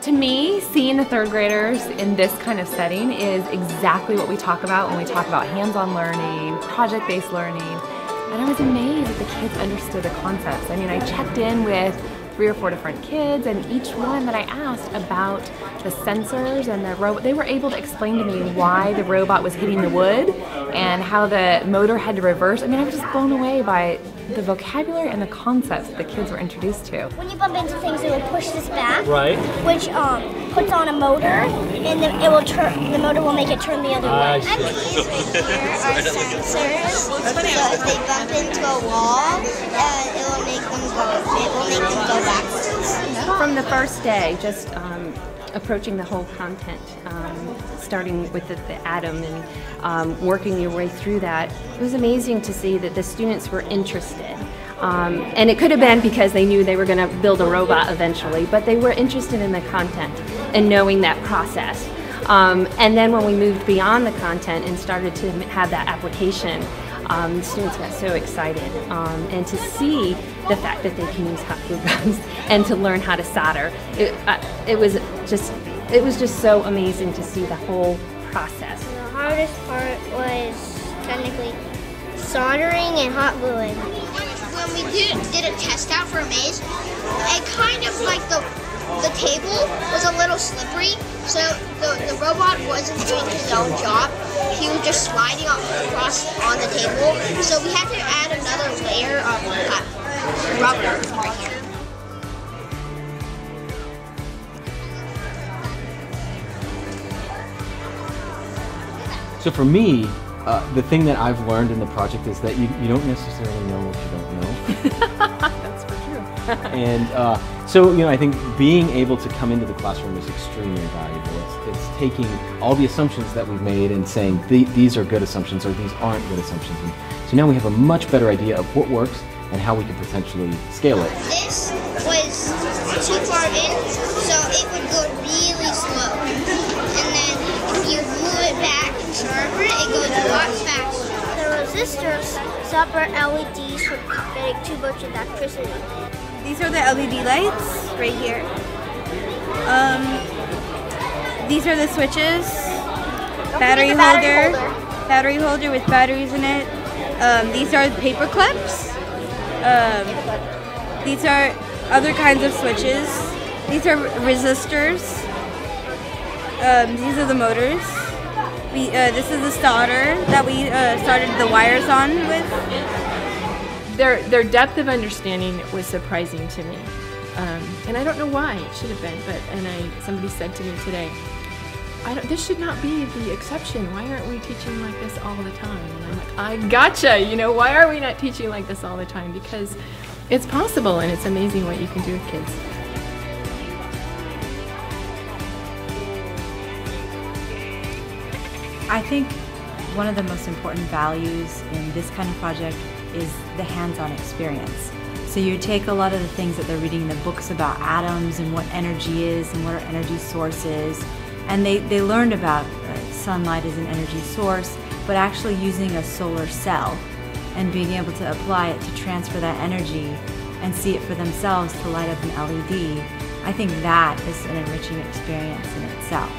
To me, seeing the third graders in this kind of setting is exactly what we talk about when we talk about hands-on learning, project-based learning. And I was amazed that the kids understood the concepts. I mean, I checked in with 3 or 4 different kids, and each one that I asked about the sensors and the robot, they were able to explain to me why the robot was hitting the wood and how the motor had to reverse. I mean, I was just blown away by the vocabulary and the concepts that the kids were introduced to. When you bump into things, it will push this back, right? Which puts on a motor, and then it will turn. The motor will make it turn the other way. And these here are sensors. So if they bump into a wall, it will make them go. It will make them go backwards. From the first day, just approaching the whole content, starting with the atom and working your way through that, it was amazing to see that the students were interested. And it could have been because they knew they were going to build a robot eventually, but they were interested in the content and knowing that process. And then when we moved beyond the content and started to have that application, the students got so excited, and to see the fact that they can use hot glue guns and to learn how to solder, it was just so amazing to see the whole process. The hardest part was technically soldering and hot gluing. When we did a test out for a maze, it kind of like the table was a little slippery, so the robot wasn't doing his own job. He was just sliding across on the table, so we had to add another layer of rubber right here. So for me, the thing that I've learned in the project is that you don't necessarily know what you don't know. That's for true. And so, I think being able to come into the classroom is extremely valuable. It's taking all the assumptions that we've made and saying these are good assumptions or these aren't good assumptions. And so now we have a much better idea of what works and how we can potentially scale it. This was too far in, so it would go really slow. And then if you move it back and sharper, it goes a lot faster. The resistors separate LEDs from getting too much electricity. These are the LED lights right here. These are the switches. Battery holder with batteries in it. These are paper clips. These are other kinds of switches. These are resistors. These are the motors. This is the solder that we started the wires on with. Their depth of understanding was surprising to me, and I don't know why. It should have been, but somebody said to me today, this should not be the exception. Why aren't we teaching like this all the time? And I'm like, I gotcha. Why are we not teaching like this all the time? Because it's possible, and it's amazing what you can do with kids. I think one of the most important values in this kind of project is the hands-on experience. So you take a lot of the things that they're reading in the books about atoms and what energy is and what our energy source is, and they learned about sunlight as an energy source, but actually using a solar cell and being able to apply it to transfer that energy and see it for themselves to light up an LED. I think that is an enriching experience in itself.